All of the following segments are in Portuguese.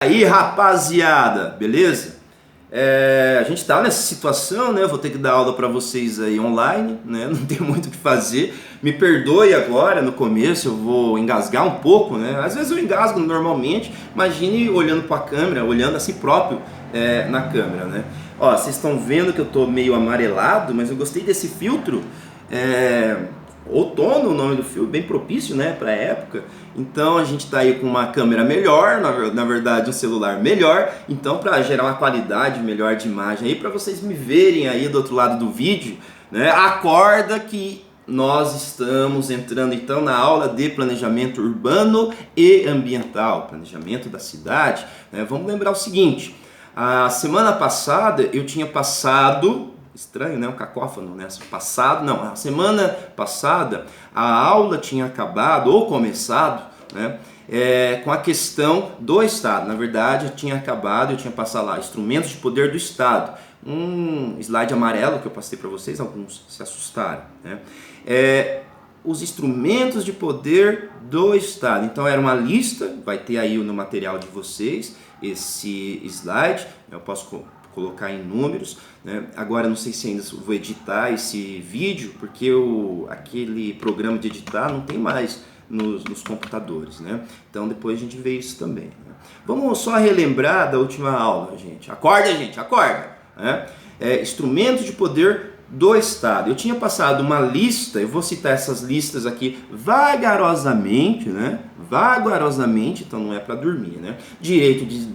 Aí, rapaziada, beleza? A gente tá nessa situação, né? Eu vou ter que dar aula para vocês aí online, né? Não tem muito o que fazer. Me perdoe agora, no começo eu vou engasgar um pouco, né? Às vezes eu engasgo normalmente. Imagine olhando para a câmera, olhando a si próprio na câmera, né? Ó, vocês estão vendo que eu tô meio amarelado, mas eu gostei desse filtro. Outono, o nome do filme, bem propício, né, para a época. Então a gente está aí com uma câmera melhor, na verdade um celular melhor, então para gerar uma qualidade melhor de imagem aí, para vocês me verem aí do outro lado do vídeo, né? Acorda que nós estamos entrando então na aula de planejamento urbano e ambiental, planejamento da cidade, né? Vamos lembrar o seguinte: a semana passada eu tinha passado, estranho, né? Um cacófono, né? A semana passada a aula tinha acabado ou começado, né? Com a questão do Estado. Na verdade, eu tinha passado lá, instrumentos de poder do Estado. Um slide amarelo que eu passei para vocês, alguns se assustaram, né? Os instrumentos de poder do Estado. Então era uma lista, vai ter aí no material de vocês esse slide, eu posso colocar em números, né? Agora não sei se ainda vou editar esse vídeo, porque aquele programa de editar não tem mais nos computadores, né? Então depois a gente vê isso também, né? Vamos só relembrar da última aula, gente. Acorda, acorda, né? Instrumentos de poder do Estado. Eu tinha passado uma lista, eu vou citar essas listas aqui vagarosamente, né? Vagarosamente, então não é para dormir, né? Direito de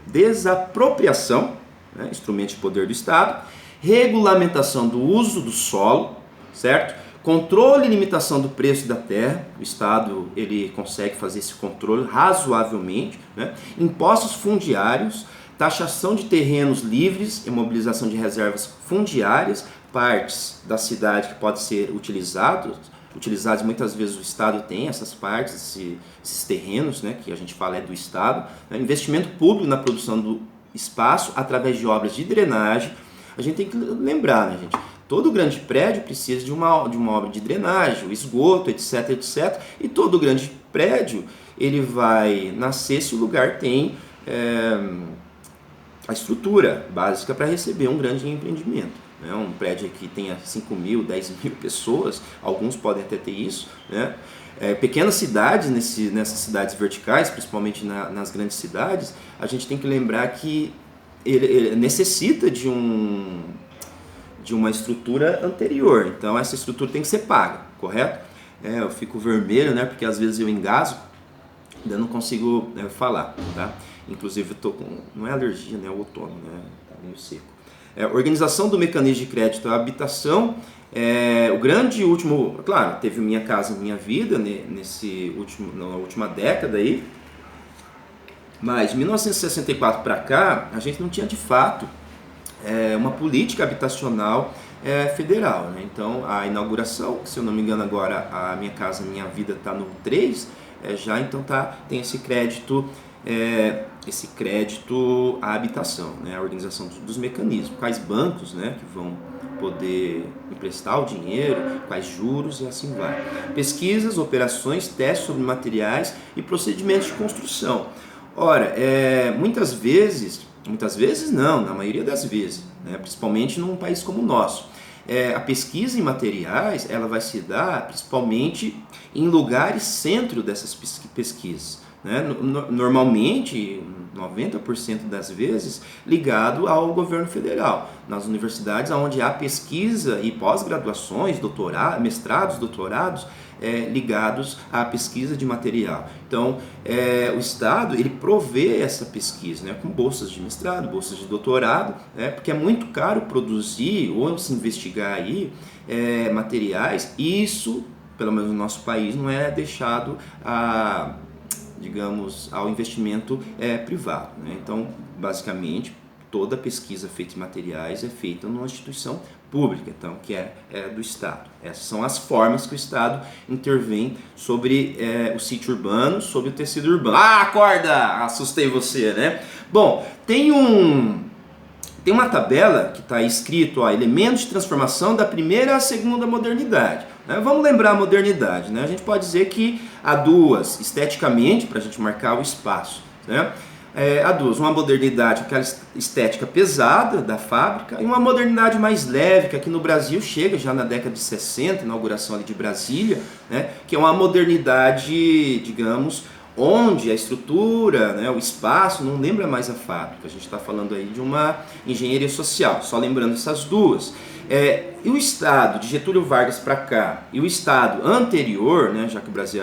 desapropriação, né? Instrumento de poder do Estado. Regulamentação do uso do solo, certo? Controle e limitação do preço da terra. O Estado ele consegue fazer esse controle razoavelmente, né? Impostos fundiários, taxação de terrenos livres, imobilização de reservas fundiárias, partes da cidade que podem ser utilizadas muitas vezes o Estado tem essas partes, esses terrenos, né, que a gente fala do Estado, né? Investimento público na produção do espaço através de obras de drenagem. A gente tem que lembrar, né, gente? Todo grande prédio precisa de uma obra de drenagem, o esgoto, etc, etc. E todo grande prédio ele vai nascer se o lugar tem a estrutura básica para receber um grande empreendimento. Né? Um prédio que tenha 5 mil, 10 mil pessoas, alguns podem até ter isso, né? Pequenas cidades, nessas cidades verticais, principalmente nas grandes cidades, a gente tem que lembrar que ele necessita de uma estrutura anterior, então essa estrutura tem que ser paga, correto? Eu fico vermelho, né, porque às vezes eu engasgo, ainda não consigo falar, tá? Inclusive eu tô com, não é alergia, né, é o outono, né, tá meio seco. Organização do mecanismo de crédito à habitação, o grande último, claro, teve Minha Casa Minha Vida na última década aí, mas de 1964 para cá a gente não tinha de fato uma política habitacional federal, né? Então a inauguração, se eu não me engano agora a Minha Casa Minha Vida está no 3, já então tem esse crédito à habitação, né? A organização dos mecanismos, quais bancos, né, que vão poder emprestar o dinheiro, quais juros e assim vai. Pesquisas, operações, testes sobre materiais e procedimentos de construção. Ora, muitas vezes não, na maioria das vezes, né, principalmente num país como o nosso, a pesquisa em materiais ela vai se dar principalmente em lugares centro dessas pesquisas, né? Normalmente 90% das vezes ligado ao governo federal, nas universidades onde há pesquisa e pós-graduações, mestrados, doutorados ligados à pesquisa de material. Então o Estado ele provê essa pesquisa, né, com bolsas de mestrado, bolsas de doutorado, né, porque é muito caro produzir ou se investigar aí materiais. Isso, pelo menos no nosso país, não é deixado ao investimento privado, né? Então, basicamente, toda pesquisa feita em materiais é feita numa instituição pública, então, que é do Estado. Essas são as formas que o Estado intervém sobre o sítio urbano, sobre o tecido urbano. Ah, acorda! Assustei você, né? Bom, tem uma tabela que está escrito, elementos de transformação da primeira à segunda modernidade. Vamos lembrar a modernidade, né? A gente pode dizer que há duas, esteticamente, para a gente marcar o espaço, né? Há duas, uma modernidade, aquela estética pesada da fábrica, e uma modernidade mais leve, que aqui no Brasil chega já na década de 60, inauguração ali de Brasília, né, que é uma modernidade, digamos, onde a estrutura, né, o espaço não lembra mais a fábrica. A gente está falando aí de uma engenharia social, só lembrando essas duas. E o Estado de Getúlio Vargas para cá e o Estado anterior, né, já que o Brasil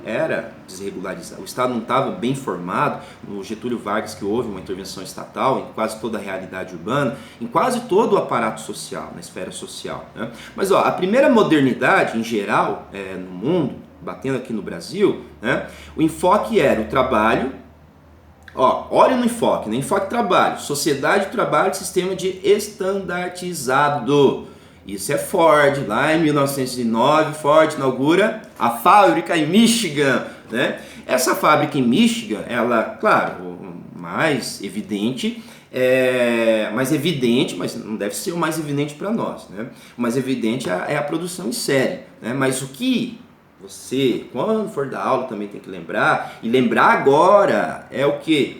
era desregularizado, o Estado não estava bem formado, no Getúlio Vargas que houve uma intervenção estatal em quase toda a realidade urbana, em quase todo o aparato social, na esfera social, né? Mas ó, a primeira modernidade em geral no mundo, batendo aqui no Brasil, né, o enfoque era o trabalho. Ó, olha no enfoque, né? Enfoque trabalho, sociedade, trabalho, sistema de estandartizado. Isso é Ford, lá em 1909, Ford inaugura a fábrica em Michigan, né? Essa fábrica em Michigan, ela, claro, mais evidente, mas não deve ser o mais evidente para nós, né? O mais evidente é a produção em série, né? Mas o que você, quando for dar aula, também tem que lembrar, e lembrar agora é o quê?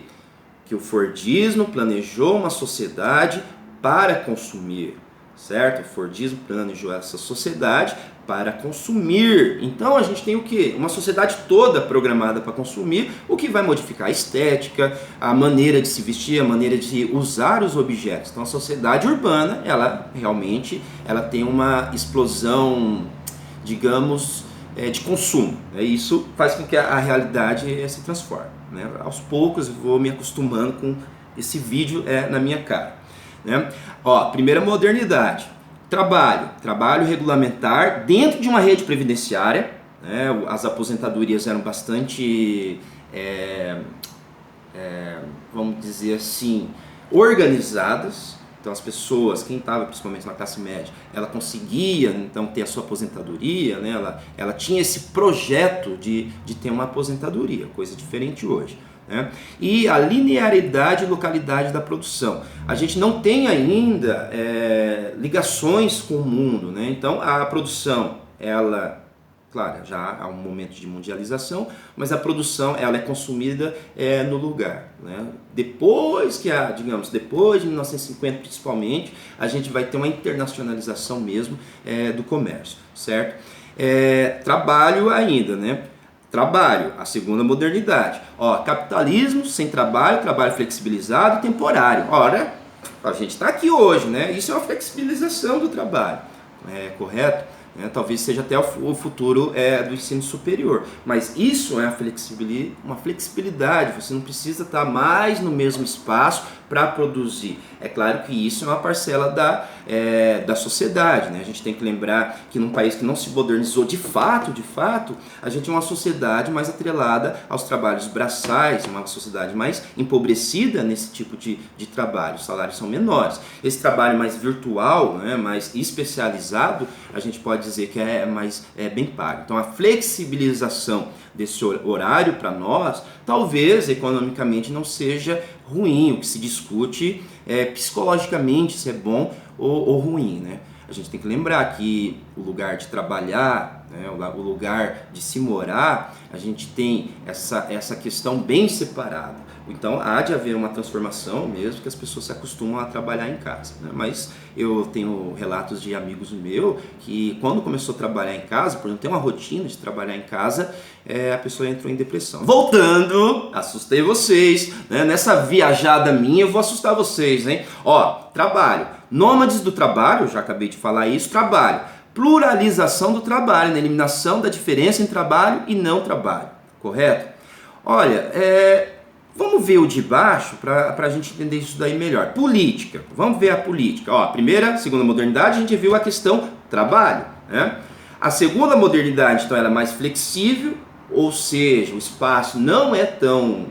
Que o Fordismo planejou uma sociedade para consumir, certo? O Fordismo planejou essa sociedade para consumir. Então a gente tem o quê? Uma sociedade toda programada para consumir, o que vai modificar a estética, a maneira de se vestir, a maneira de usar os objetos. Então a sociedade urbana, ela realmente tem uma explosão, digamos, de consumo. Isso faz com que a realidade se transforme, né? Aos poucos eu vou me acostumando com esse vídeo na minha cara, né? Ó, primeira modernidade, trabalho regulamentar dentro de uma rede previdenciária, né? As aposentadorias eram bastante, vamos dizer assim, organizadas. Então as pessoas, quem estava principalmente na classe média, ela conseguia então ter a sua aposentadoria, né? Ela tinha esse projeto de ter uma aposentadoria, coisa diferente hoje, né? E a linearidade e localidade da produção. A gente não tem ainda ligações com o mundo, né? Então a produção, claro, já há um momento de mundialização, mas a produção ela é consumida no lugar, né? Depois depois de 1950 principalmente, a gente vai ter uma internacionalização mesmo do comércio, certo? Trabalho ainda, né? Trabalho, a segunda modernidade. Ó, capitalismo sem trabalho flexibilizado e temporário. Ora, a gente está aqui hoje, né? Isso é uma flexibilização do trabalho, correto? Talvez seja até o futuro do ensino superior, mas isso é uma flexibilidade, você não precisa estar mais no mesmo espaço para produzir. É claro que isso é uma parcela da sociedade, né? A gente tem que lembrar que num país que não se modernizou de fato, a gente é uma sociedade mais atrelada aos trabalhos braçais, uma sociedade mais empobrecida nesse tipo de trabalho, os salários são menores. Esse trabalho mais virtual, né, mais especializado, a gente pode dizer que é mais bem pago. Então a flexibilização desse horário para nós, talvez economicamente não seja ruim. O que se discute psicologicamente se é bom ou ruim, né? A gente tem que lembrar que o lugar de trabalhar, né, o lugar de se morar, a gente tem essa questão bem separada. Então há de haver uma transformação mesmo, que as pessoas se acostumam a trabalhar em casa, né? Mas eu tenho relatos de amigos meus que quando começou a trabalhar em casa, por não ter uma rotina de trabalhar em casa, a pessoa entrou em depressão. Voltando, assustei vocês, né? Nessa viajada minha eu vou assustar vocês, hein? Ó, trabalho, nômades do trabalho, já acabei de falar isso, trabalho, pluralização do trabalho, né? Eliminação da diferença em trabalho e não trabalho, correto? Olha, vamos ver o de baixo para a gente entender isso daí melhor. Política, vamos ver a política. Ó, primeira, segunda modernidade, a gente viu a questão trabalho, né? A segunda modernidade, então, ela é mais flexível, ou seja, o espaço não é tão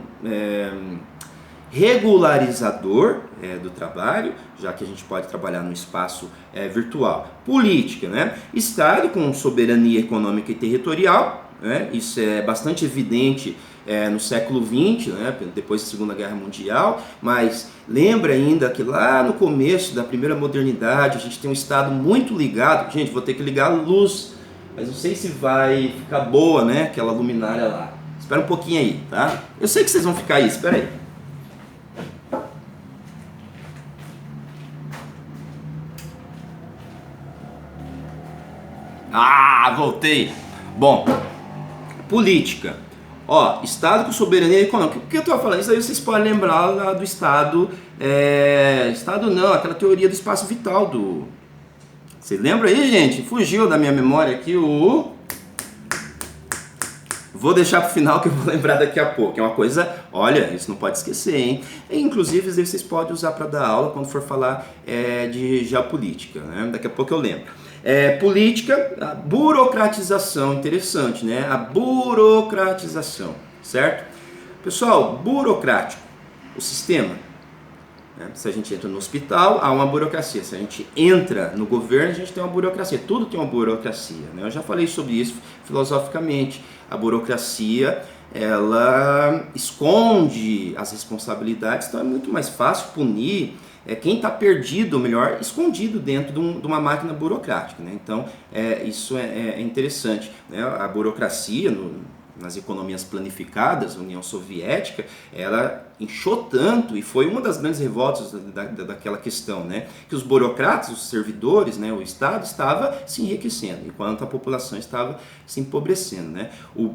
regularizador do trabalho, já que a gente pode trabalhar no espaço virtual. Política, né? Estado com soberania econômica e territorial, né? Isso é bastante evidente no século XX, né? Depois da Segunda Guerra Mundial, mas lembra ainda que lá no começo da primeira modernidade a gente tem um Estado muito ligado. Gente, vou ter que ligar a luz, mas não sei se vai ficar boa, né? Aquela luminária lá. Espera um pouquinho aí, tá? Eu sei que vocês vão ficar aí, espera aí. Voltei. Bom, política. Ó, Estado com soberania econômica. Por que eu tô falando isso? Aí vocês podem lembrar lá do Estado... Estado não, aquela teoria do espaço vital do... Vocês lembram aí, gente? Fugiu da minha memória aqui o... Vou deixar pro final que eu vou lembrar daqui a pouco. É uma coisa, olha, isso não pode esquecer, hein? E, inclusive, vocês podem usar para dar aula quando for falar de geopolítica, né? Daqui a pouco eu lembro. Política, a burocratização, interessante, né? A burocratização, certo? Pessoal, burocrático, o sistema. Se a gente entra no hospital, há uma burocracia. Se a gente entra no governo, a gente tem uma burocracia. Tudo tem uma burocracia, né? Eu já falei sobre isso filosoficamente. A burocracia, ela esconde as responsabilidades, então é muito mais fácil punir quem está perdido, ou melhor, escondido dentro de uma máquina burocrática, né? Então, isso é interessante, né? A burocracia, nas economias planificadas, a União Soviética, ela inchou tanto, e foi uma das grandes revoltas daquela questão, né? Que os burocratas, os servidores, né? O Estado estava se enriquecendo, enquanto a população estava se empobrecendo, né?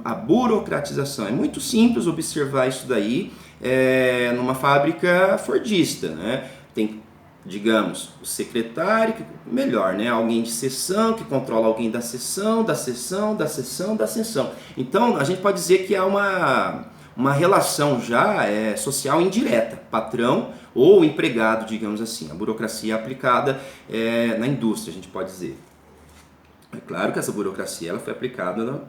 A burocratização, é muito simples observar isso daí numa fábrica fordista, né? Tem, digamos, o secretário, melhor, né? Alguém de seção que controla alguém da seção, da seção, da seção, da seção. Então, a gente pode dizer que há uma relação já social indireta, patrão ou empregado, digamos assim. A burocracia é aplicada na indústria, a gente pode dizer. É claro que essa burocracia ela foi aplicada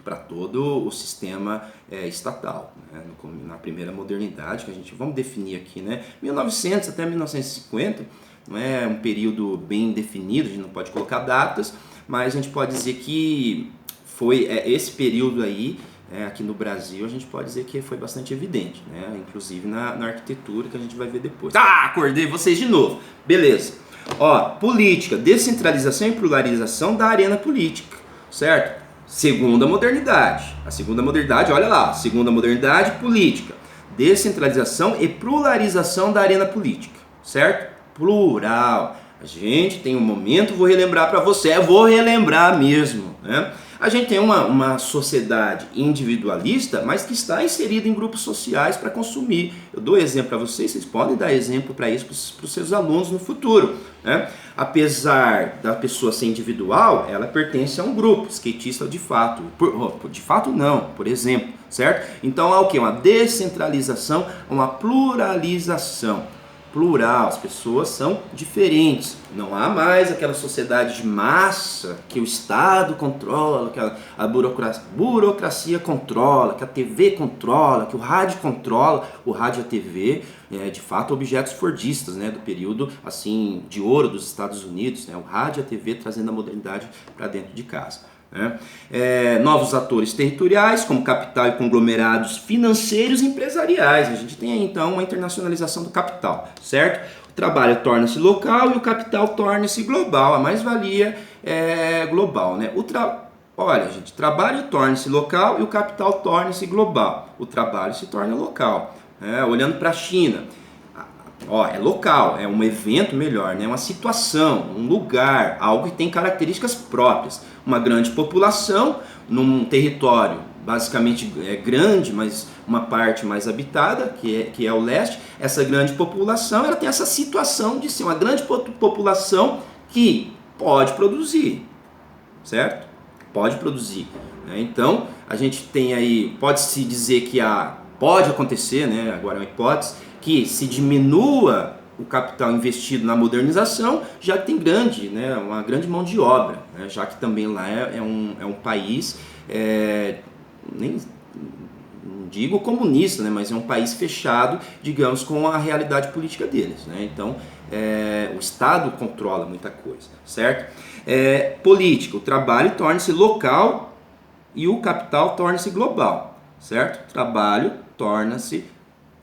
para todo o sistema estatal, né? Na primeira modernidade, que a gente, vamos definir aqui, né? 1900 até 1950, não é um período bem definido, a gente não pode colocar datas, mas a gente pode dizer que foi esse período aí, aqui no Brasil, a gente pode dizer que foi bastante evidente, né? Inclusive na arquitetura, que a gente vai ver depois. Acordei vocês de novo, beleza. Ó, política, descentralização e pluralização da arena política, certo? Segunda modernidade. A segunda modernidade, olha lá, segunda modernidade política. Descentralização e pluralização da arena política, certo? Plural. A gente tem um momento, vou relembrar para você, vou relembrar mesmo, né? A gente tem uma sociedade individualista, mas que está inserida em grupos sociais para consumir. Eu dou exemplo para vocês, vocês podem dar exemplo para isso para os seus alunos no futuro, né? Apesar da pessoa ser individual, ela pertence a um grupo, skatista de fato. De fato não, por exemplo, certo? Então há o que? Uma descentralização, uma pluralização. Plural, as pessoas são diferentes. Não há mais aquela sociedade de massa que o Estado controla, que a burocracia controla, que a TV controla, que o rádio controla. O rádio e a TV, de fato, objetos fordistas, né, do período assim de ouro dos Estados Unidos, né, o rádio e a TV trazendo a modernidade para dentro de casa. Novos atores territoriais, como capital e conglomerados financeiros e empresariais. A gente tem aí, então, uma internacionalização do capital, certo? O trabalho torna-se local e o capital torna-se global. A mais-valia é global, né? Olha, gente, o trabalho torna-se local e o capital torna-se global. O trabalho se torna local. Olhando para a China, é local, é um evento melhor, né? Uma situação, um lugar, algo que tem características próprias. Uma grande população num território basicamente grande, mas uma parte mais habitada, que é o leste. Essa grande população, ela tem essa situação de ser uma grande população que pode produzir, certo? Pode produzir. Então, a gente tem aí, pode-se dizer que pode acontecer, né? Agora é uma hipótese, que se diminua o capital investido na modernização, já que tem uma grande mão de obra, né? Já que também lá é um país, nem não digo comunista, né? Mas é um país fechado, digamos, com a realidade política deles, né? Então, o Estado controla muita coisa, certo? Política, o trabalho torna-se local e o capital torna-se global, certo? O trabalho torna-se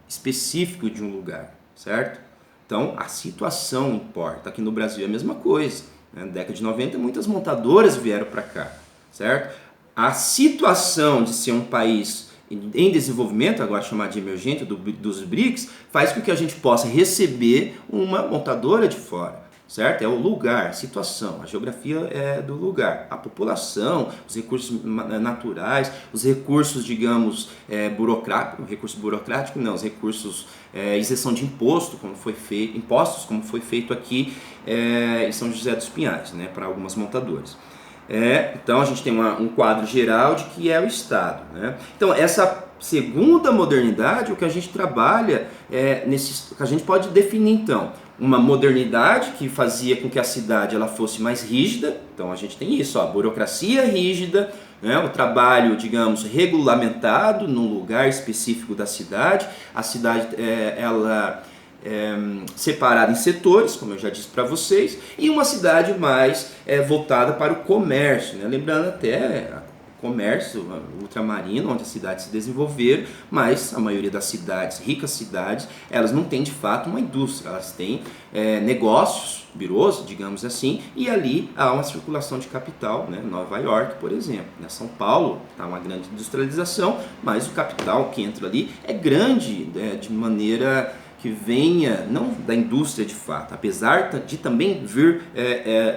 específico de um lugar, certo? Então, a situação importa. Aqui no Brasil é a mesma coisa. Na década de 90, muitas montadoras vieram para cá, certo? A situação de ser um país em desenvolvimento, agora chamado de emergente, dos BRICS, faz com que a gente possa receber uma montadora de fora. certo? É o lugar, situação, a geografia é do lugar, a população, os recursos naturais, os recursos, digamos, recurso burocrático não, os recursos, isenção de imposto, como foi feito, impostos, como foi feito aqui em São José dos Pinhais, né, para algumas montadoras. Então a gente tem um quadro geral de que é o Estado, né? Então essa segunda modernidade, o que a gente trabalha que a gente pode definir então uma modernidade que fazia com que a cidade ela fosse mais rígida. Então a gente tem isso, a burocracia rígida, né? O trabalho, digamos, regulamentado num lugar específico da cidade. A cidade ela separada em setores, como eu já disse para vocês, e uma cidade mais voltada para o comércio, né? Lembrando até comércio ultramarino, onde as cidades se desenvolveram, mas a maioria das cidades, ricas cidades, elas não têm de fato uma indústria, elas têm negócios, birôs, digamos assim, e ali há uma circulação de capital, né? Nova York, por exemplo, né? São Paulo está uma grande industrialização, mas o capital que entra ali é grande, de maneira que venha, não da indústria de fato, apesar de também vir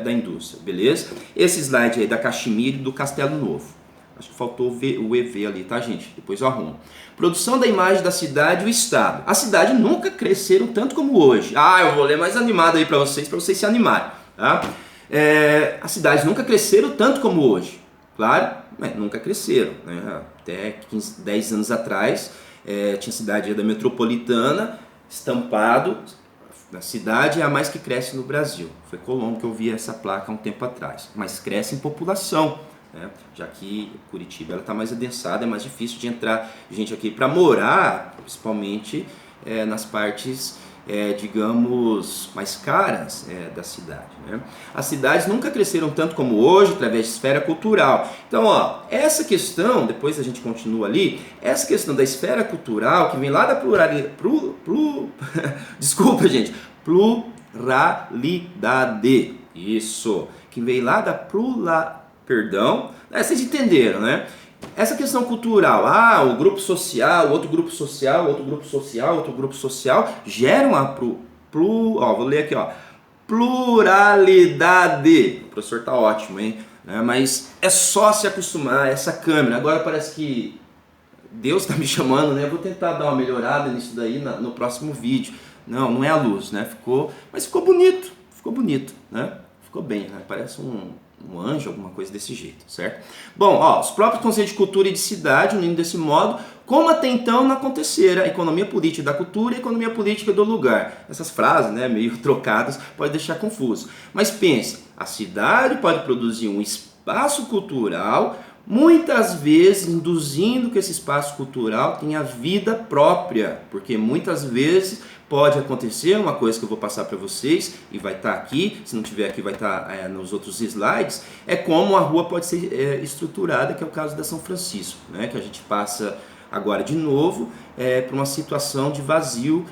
da indústria, beleza? Esse slide aí da Caxemira e do Castelo Novo. Acho que faltou o EV ali, tá, gente? Depois eu arrumo. Produção da imagem da cidade e o Estado. A cidade nunca cresceram tanto como hoje. Eu vou ler mais animado aí para vocês se animarem, tá? As cidades nunca cresceram tanto como hoje. Claro, nunca cresceram, né? Até 10 anos atrás, tinha cidade da metropolitana, estampado, a cidade é a mais que cresce no Brasil. Foi Colombo que eu vi essa placa há um tempo atrás. Mas cresce em população, né? Já que Curitiba está mais adensada, é mais difícil de entrar gente aqui para morar, principalmente nas partes, digamos, mais caras da cidade, né? As cidades nunca cresceram tanto como hoje, através de esfera cultural. Então, essa questão, depois a gente continua ali, essa questão da esfera cultural, que vem lá da desculpa, gente, pluralidade, isso, que vem lá da vocês entenderam, né? Essa questão cultural, o grupo social, outro grupo social, outro grupo social, outro grupo social, geram vou ler aqui, pluralidade. O professor tá ótimo, hein? Mas é só se acostumar a essa câmera. Agora parece que Deus está me chamando, né? Eu vou tentar dar uma melhorada nisso daí no próximo vídeo. Não é a luz, né? Mas ficou bonito, né? Ficou bem, né? Parece um anjo, alguma coisa desse jeito, certo? Bom, os próprios conceitos de cultura e de cidade, unindo desse modo, como até então não acontecera a economia política da cultura e a economia política do lugar. Essas frases, né, meio trocadas, pode deixar confuso. Mas pense, a cidade pode produzir um espaço cultural, muitas vezes induzindo que esse espaço cultural tenha vida própria, porque muitas vezes pode acontecer uma coisa que eu vou passar para vocês e vai estar aqui, se não tiver aqui vai estar nos outros slides, é como a rua pode ser estruturada, que é o caso da São Francisco, né, que a gente passa agora de novo para uma situação de vazio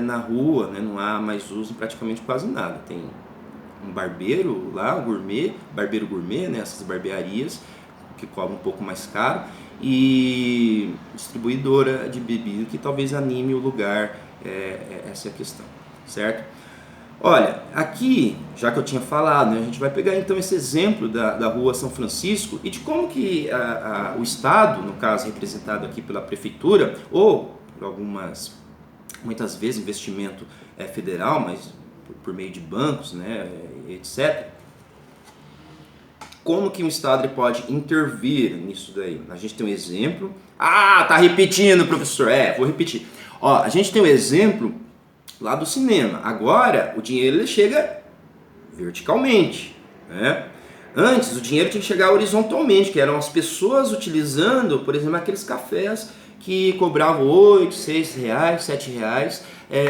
na rua, né, não há mais uso em praticamente quase nada. Tem um barbeiro lá, barbeiro gourmet, né, essas barbearias que cobram um pouco mais caro, e distribuidora de bebida que talvez anime o lugar. Essa é a questão, certo? Olha, aqui, já que eu tinha falado, né, a gente vai pegar então esse exemplo da rua São Francisco e de como que o Estado, no caso representado aqui pela Prefeitura, ou por muitas vezes investimento federal, mas por meio de bancos, né, etc., como que o Estado pode intervir nisso daí? A gente tem um exemplo. Tá repetindo, professor. Vou repetir. A gente tem um exemplo lá do cinema. Agora, o dinheiro ele chega verticalmente, né? Antes, o dinheiro tinha que chegar horizontalmente, que eram as pessoas utilizando, por exemplo, aqueles cafés que cobravam 8, 6 reais, 7 reais,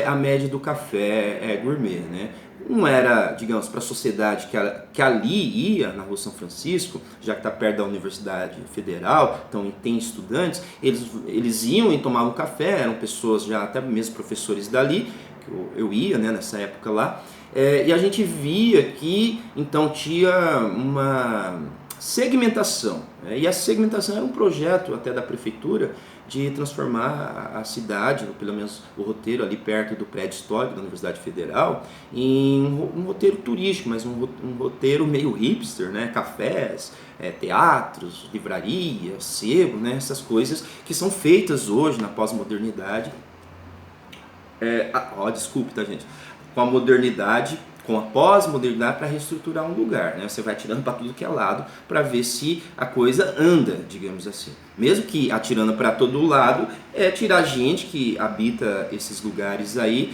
a média do café gourmet, né? Não era, digamos, para a sociedade que ali ia, na Rua São Francisco, já que está perto da Universidade Federal, então tem estudantes, eles iam e tomavam café, eram pessoas já, até mesmo professores dali, que eu ia, né, nessa época lá, e a gente via que, então, tinha uma segmentação, né? E a segmentação era um projeto até da prefeitura, de transformar a cidade, ou pelo menos o roteiro ali perto do prédio histórico da Universidade Federal, em um roteiro turístico, mas um roteiro meio hipster, né? Cafés, teatros, livrarias, sebo, né? Essas coisas que são feitas hoje na pós-modernidade. Desculpe, tá, gente? Com a modernidade, com a pós-modernidade, para reestruturar um lugar, né? Você vai atirando para tudo que é lado para ver se a coisa anda, digamos assim. Mesmo que atirando para todo lado, tirar gente que habita esses lugares aí,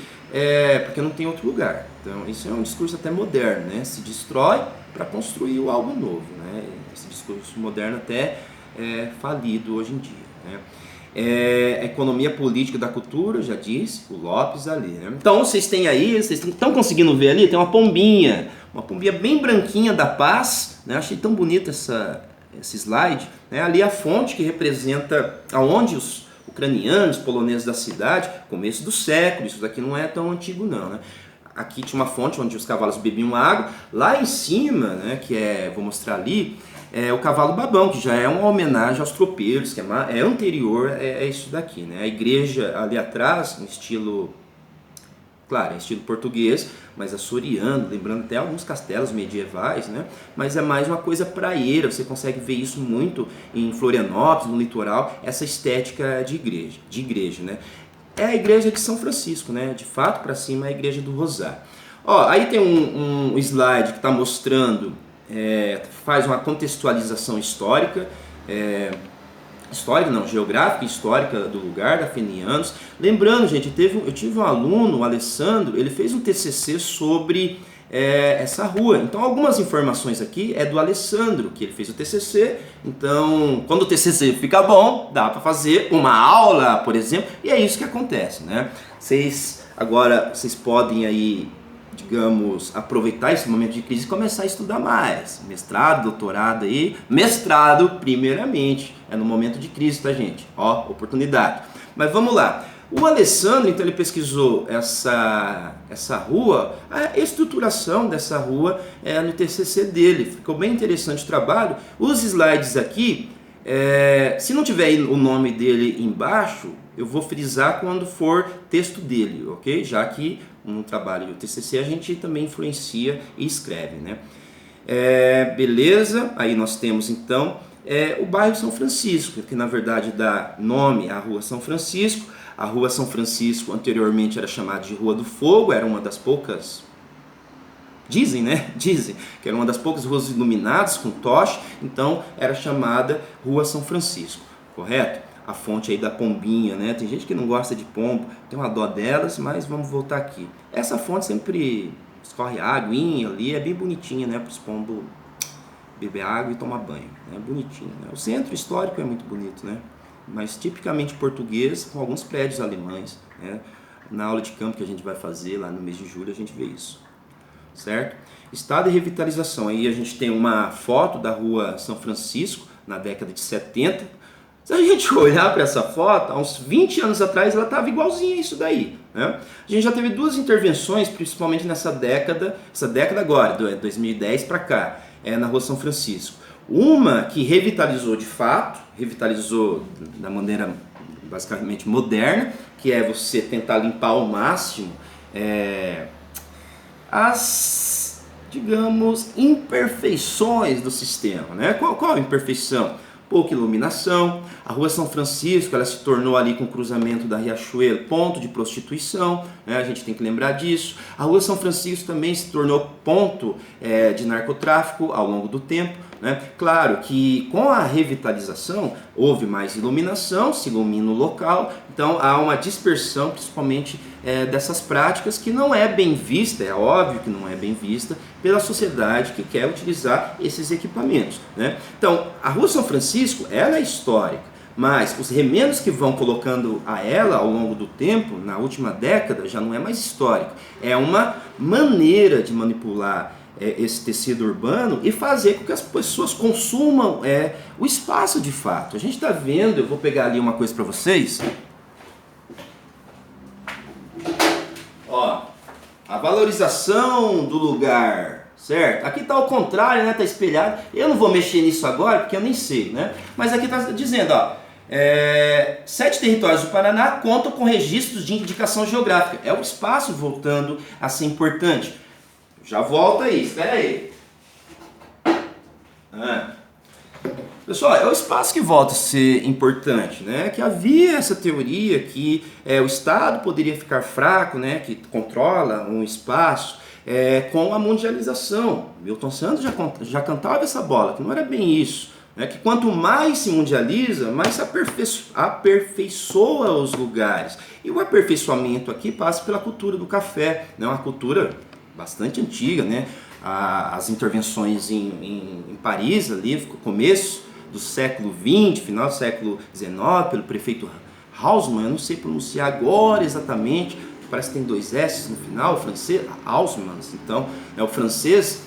porque não tem outro lugar. Então isso é um discurso até moderno, né? Se destrói para construir algo novo, né? Esse discurso moderno até é falido hoje em dia, né? A economia política da cultura, já disse, o Lopes ali, né? Então vocês têm aí, vocês estão conseguindo ver ali, tem uma pombinha bem branquinha da paz, né? Achei tão bonito esse slide, né? Ali a fonte que representa aonde os ucranianos, poloneses da cidade, começo do século, isso daqui não é tão antigo não, né? Aqui tinha uma fonte onde os cavalos bebiam água, lá em cima, né, vou mostrar ali, o cavalo babão, que já é uma homenagem aos tropeiros, que é anterior a isso daqui, né? A igreja ali atrás, em estilo, claro, em estilo português, mas açoriano, lembrando até alguns castelos medievais, né? Mas é mais uma coisa praieira, você consegue ver isso muito em Florianópolis, no litoral, essa estética de igreja, né? É a igreja de São Francisco, né? De fato, para cima é a igreja do Rosário. Aí tem um slide que está mostrando, faz uma contextualização histórica, geográfica e histórica do lugar, da Fenianos. Lembrando, gente, eu tive um aluno, o Alessandro, ele fez um TCC sobre essa rua. Então, algumas informações aqui é do Alessandro, que ele fez o TCC. Então, quando o TCC fica bom, dá para fazer uma aula, por exemplo, e é isso que acontece, né? Vocês podem aí, digamos, aproveitar esse momento de crise e começar a estudar mais. Mestrado, doutorado aí. Mestrado, primeiramente. É no momento de crise, tá, gente? Oportunidade. Mas vamos lá. O Alessandro, então, ele pesquisou essa rua, a estruturação dessa rua no TCC dele. Ficou bem interessante o trabalho. Os slides aqui, se não tiver o nome dele embaixo, eu vou frisar quando for texto dele, ok? Já que no trabalho do TCC a gente também influencia e escreve, né? Beleza, aí nós temos então o bairro São Francisco, que na verdade dá nome à Rua São Francisco. A Rua São Francisco anteriormente era chamada de Rua do Fogo, era uma das poucas, dizem, né? Dizem que era uma das poucas ruas iluminadas com tocha, então era chamada Rua São Francisco, correto? A fonte aí da pombinha, né? Tem gente que não gosta de pombo, tem uma dó delas, mas vamos voltar aqui. Essa fonte sempre escorre aguinha ali, é bem bonitinha, né? Para os pombos beber água e tomar banho, né? Bonitinho, né? O centro histórico é muito bonito, né? Mas tipicamente português, com alguns prédios alemães, né? Na aula de campo que a gente vai fazer lá no mês de julho a gente vê isso, certo? Estado e revitalização, aí a gente tem uma foto da Rua São Francisco na década de 70. Se a gente olhar para essa foto, há uns 20 anos atrás ela estava igualzinha a isso daí, né? A gente já teve duas intervenções, principalmente nessa década, agora, de 2010 para cá, na Rua São Francisco. Uma que revitalizou de fato, revitalizou da maneira basicamente moderna, que é você tentar limpar ao máximo as, digamos, imperfeições do sistema, né? Qual a imperfeição? Pouca iluminação. A Rua São Francisco, ela se tornou ali com o cruzamento da Riachuelo ponto de prostituição, né? A gente tem que lembrar disso. A Rua São Francisco também se tornou ponto de narcotráfico ao longo do tempo, né? Claro que com a revitalização houve mais iluminação, se ilumina o local, então há uma dispersão principalmente dessas práticas que não é bem vista, é óbvio que não é bem vista pela sociedade que quer utilizar esses equipamentos, né? Então a Rua São Francisco ela é histórica, mas os remendos que vão colocando a ela ao longo do tempo, na última década, já não é mais histórico, é uma maneira de manipular esse tecido urbano e fazer com que as pessoas consumam o espaço de fato. A gente está vendo, eu vou pegar ali uma coisa para vocês. Ó, a valorização do lugar, certo? Aqui está ao contrário, né? Está espelhado. Eu não vou mexer nisso agora porque eu nem sei, né? Mas aqui está dizendo, ó, 7 territórios do Paraná contam com registros de indicação geográfica. É o espaço voltando a ser importante. Já volta aí, espera aí. Pessoal, é o espaço que volta a ser importante, né? Que havia essa teoria que o Estado poderia ficar fraco, né? Que controla um espaço com a mundialização. Milton Santos já cantava essa bola, que não era bem isso. Né? Que quanto mais se mundializa, mais se aperfeiçoa os lugares. E o aperfeiçoamento aqui passa pela cultura do café, né? Uma cultura bastante antiga, né? As intervenções em Paris, ali, no começo do século XX, final do século XIX, pelo prefeito Haussmann, eu não sei pronunciar agora exatamente, parece que tem 2 S no final, o francês, Haussmann, então, o francês,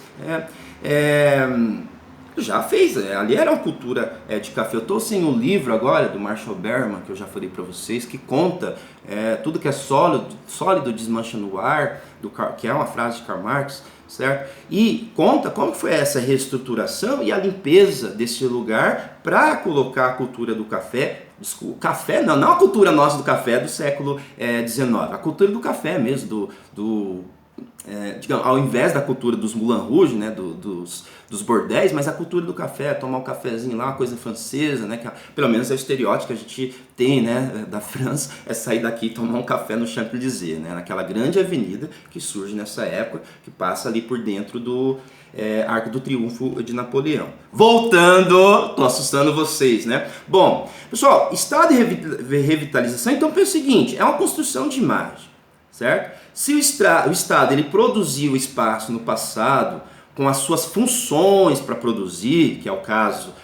já fez, ali era uma cultura de café. Eu estou sem um livro agora do Marshall Berman, que eu já falei para vocês, que conta tudo que é sólido desmancha no ar, que é uma frase de Karl Marx, certo? E conta como foi essa reestruturação e a limpeza desse lugar para colocar a cultura do café, não a cultura nossa do café do século XIX, a cultura do café mesmo, digamos, ao invés da cultura dos Moulin Rouge, né, dos bordéis, mas a cultura do café, tomar um cafezinho lá, uma coisa francesa, né, que pelo menos é o estereótipo que a gente tem, né, da França, é sair daqui e tomar um café no Champs-Élysées, né, naquela grande avenida que surge nessa época, que passa ali por dentro do Arco do Triunfo de Napoleão. Voltando, tô assustando vocês, né? Bom, pessoal, estado de revitalização, então é o seguinte, é uma construção de imagem, certo? Se o Estado ele produziu espaço no passado com as suas funções para produzir, que é o caso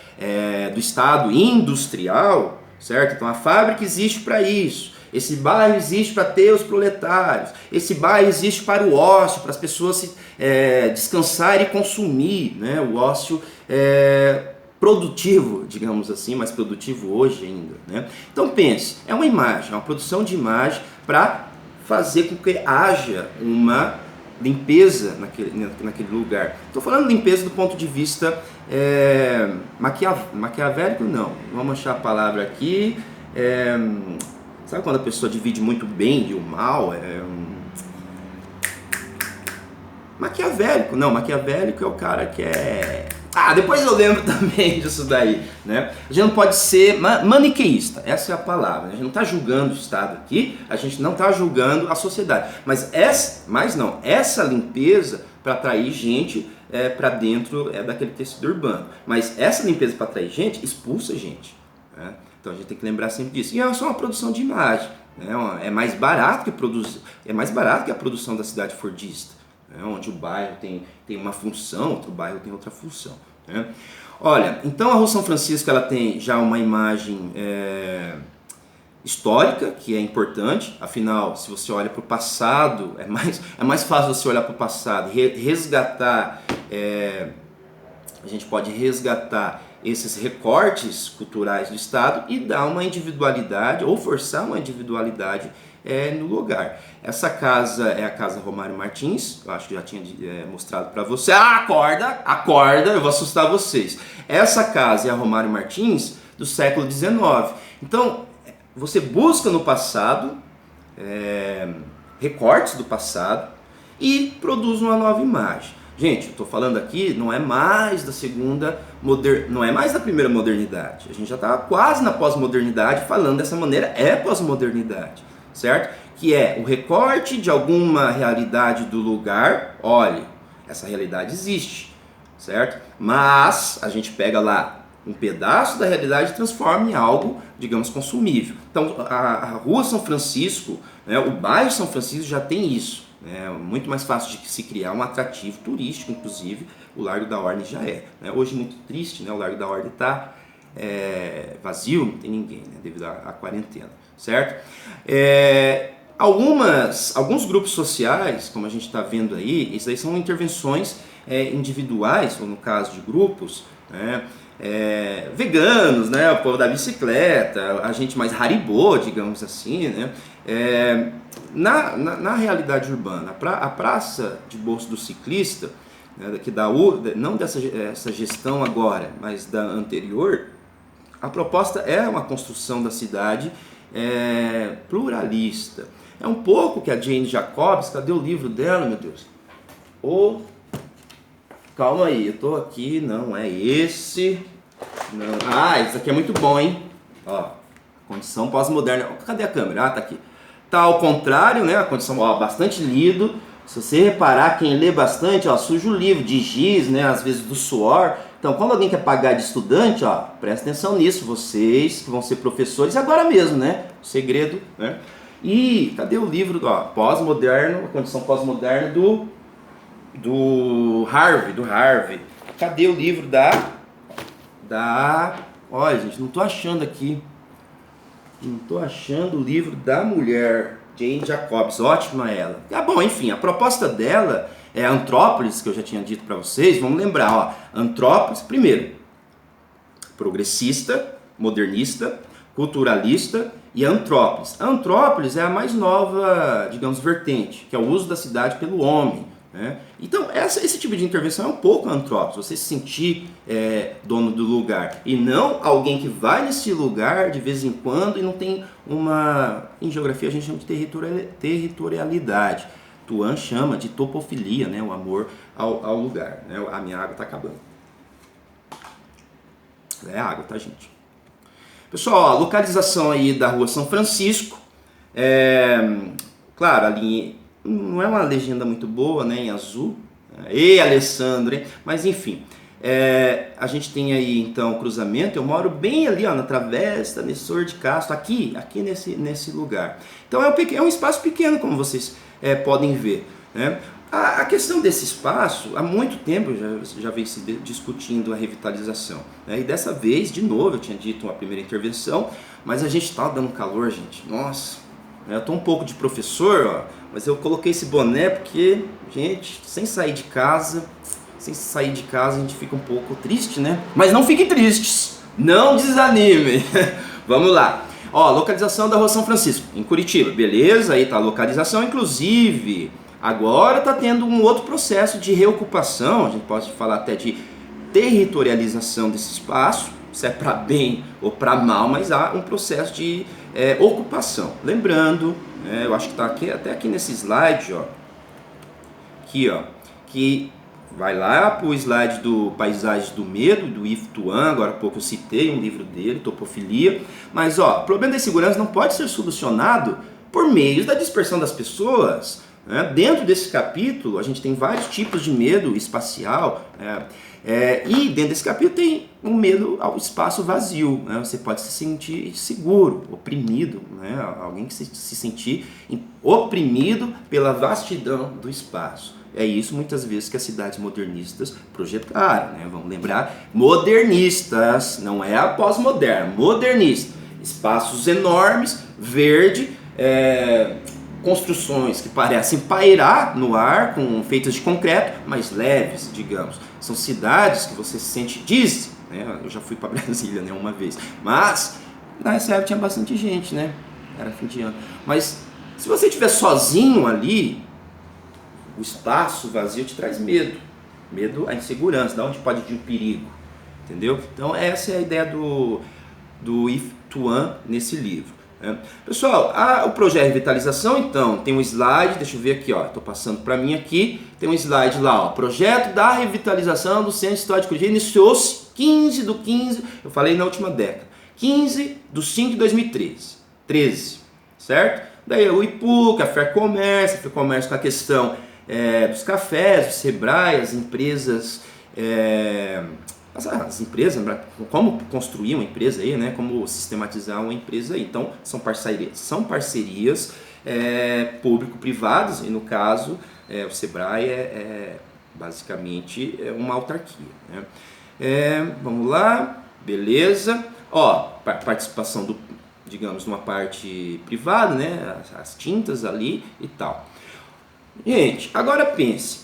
do Estado industrial, certo? Então a fábrica existe para isso, esse bairro existe para ter os proletários, esse bairro existe para o ócio, para as pessoas descansarem e consumir, né? O ócio produtivo, digamos assim, mais produtivo hoje ainda, né? Então pense, é uma imagem, é uma produção de imagem para fazer com que haja uma limpeza naquele lugar. Estou falando limpeza do ponto de vista maquiavélico, não. Vamos achar a palavra aqui. Sabe quando a pessoa divide muito o bem e o mal? Maquiavélico, não. Maquiavélico é o cara que depois eu lembro também disso daí, né? A gente não pode ser maniqueísta, essa é a palavra. A gente não está julgando o Estado aqui, a gente não está julgando a sociedade. Mas essa limpeza para atrair gente para dentro daquele tecido urbano. Mas essa limpeza para atrair gente expulsa gente, né? Então a gente tem que lembrar sempre disso. E é só uma produção de imagem, né? É mais barato que a produção da cidade fordista, onde o bairro tem uma função, outro bairro tem outra função, né? Olha, então a Rua São Francisco ela tem já uma imagem histórica, que é importante, afinal, se você olha para o passado, é mais fácil você olhar para o passado, resgatar, a gente pode resgatar esses recortes culturais do Estado e dar uma individualidade, ou forçar uma individualidade no lugar. Essa casa é a Casa Romário Martins, eu acho que já tinha mostrado para você. Acorda, eu vou assustar vocês. Essa casa é a Romário Martins do século XIX. Então, você busca no passado, recortes do passado e produz uma nova imagem. Gente, eu estou falando aqui, não é mais da primeira modernidade. A gente já está quase na pós-modernidade, falando dessa maneira, é pós-modernidade, certo? Que é o recorte de alguma realidade do lugar. Olha, essa realidade existe, certo? Mas a gente pega lá um pedaço da realidade e transforma em algo, digamos, consumível. Então, a Rua São Francisco, né, o bairro São Francisco já tem isso. É muito mais fácil de se criar um atrativo turístico, inclusive o Largo da Ordem já é. Né? Hoje muito triste, né? O Largo da Ordem está vazio, não tem ninguém, né? Devido à quarentena, certo? Alguns grupos sociais, como a gente está vendo aí, isso aí são intervenções individuais, ou no caso de grupos, né? Veganos, né? O povo da bicicleta, a gente mais Haribo, digamos assim, né? Na realidade urbana, a praça de bolso do ciclista, né, não dessa gestão agora, mas da anterior, a proposta é uma construção da cidade pluralista. É um pouco que a Jane Jacobs, cadê o livro dela, meu Deus? Calma aí, eu tô aqui, não é esse. Não. Ah, esse aqui é muito bom, hein? Ó, condição pós-moderna. Cadê a câmera? Ah, tá aqui. Tá ao contrário, né? A condição, ó, bastante lido. Se você reparar, quem lê bastante, ó, suja o livro de giz, né? Às vezes do suor. Então, quando alguém quer pagar de estudante, ó, presta atenção nisso, vocês que vão ser professores agora mesmo, né? O segredo, né? E cadê o livro, ó, pós-moderno, a condição pós-moderna do Harvey. Cadê o livro olha, gente, não tô achando aqui. Não tô achando o livro da mulher, Jane Jacobs, ótima ela. Ah, bom, enfim, a proposta dela é Antrópolis, que eu já tinha dito para vocês. Vamos lembrar, ó, Antrópolis, primeiro, progressista, modernista, culturalista e Antrópolis. A Antrópolis é a mais nova, digamos, vertente, que é o uso da cidade pelo homem, né? Então, esse tipo de intervenção é um pouco Antrópolis, você se sentir dono do lugar, e não alguém que vai nesse lugar de vez em quando e não tem uma... Em geografia a gente chama de territorialidade. Tuan chama de topofilia, né? O amor ao lugar, né? A minha água está acabando. É água, tá, gente? Pessoal, a localização aí da Rua São Francisco, claro, ali não é uma legenda muito boa, né, em azul. Ei, Alessandro, hein? Mas enfim, a gente tem aí então o cruzamento. Eu moro bem ali, ó, na Travessa Nestor de Castro, aqui nesse lugar. Então é um espaço pequeno, como vocês podem ver, né? A questão desse espaço, há muito tempo já vem se discutindo a revitalização, né? E dessa vez, de novo, eu tinha dito uma primeira intervenção, mas a gente está dando calor, gente. Nossa, eu estou um pouco de professor, ó, mas eu coloquei esse boné porque, gente, sem sair de casa a gente fica um pouco triste, né? Mas não fiquem tristes, não desanimem. Vamos lá. Ó, localização da Rua São Francisco, em Curitiba, beleza? Aí tá a localização, inclusive... Agora está tendo um outro processo de reocupação, a gente pode falar até de territorialização desse espaço, se é para bem ou para mal, mas há um processo de ocupação. Lembrando, eu acho que está até aqui nesse slide, ó, aqui, ó, que vai lá para o slide do Paisagens do Medo, do Yves Tuan, agora há pouco eu citei um livro dele, Topofilia, mas ó, o problema da insegurança não pode ser solucionado por meio da dispersão das pessoas. Dentro desse capítulo, a gente tem vários tipos de medo espacial, e dentro desse capítulo tem um medo ao espaço vazio, né? Você pode se sentir seguro, oprimido, né? Alguém que se sentir oprimido pela vastidão do espaço. É isso muitas vezes que as cidades modernistas projetaram, né? Vamos lembrar, modernistas, não é a pós-moderna, modernista. Espaços enormes, verde, construções que parecem pairar no ar, feitas de concreto, mas leves, digamos. São cidades que você se sente, diz, né? Eu já fui para Brasília, né, uma vez, mas nessa época tinha bastante gente, né? Era fim de ano. Mas se você estiver sozinho ali, o espaço vazio te traz medo. Medo à insegurança, da onde pode vir o perigo, entendeu? Então essa é a ideia do Yves Tuan nesse livro. Pessoal, o projeto de revitalização, então, tem um slide, deixa eu ver aqui, ó, estou passando para mim aqui, tem um slide lá, ó, projeto da revitalização do Centro Histórico de Curitiba, iniciou-se 15/15, eu falei na última década, 15/5 de 2013, certo? Daí o IPU, a FEComércio com a questão dos cafés, do Sebrae, as empresas... As empresas, como construir uma empresa aí, né? Como sistematizar uma empresa aí. Então, são parcerias público-privadas, e no caso, o Sebrae basicamente uma autarquia, né? Vamos lá, beleza. Ó, participação digamos, numa parte privada, né? As tintas ali e tal. Gente, agora pense.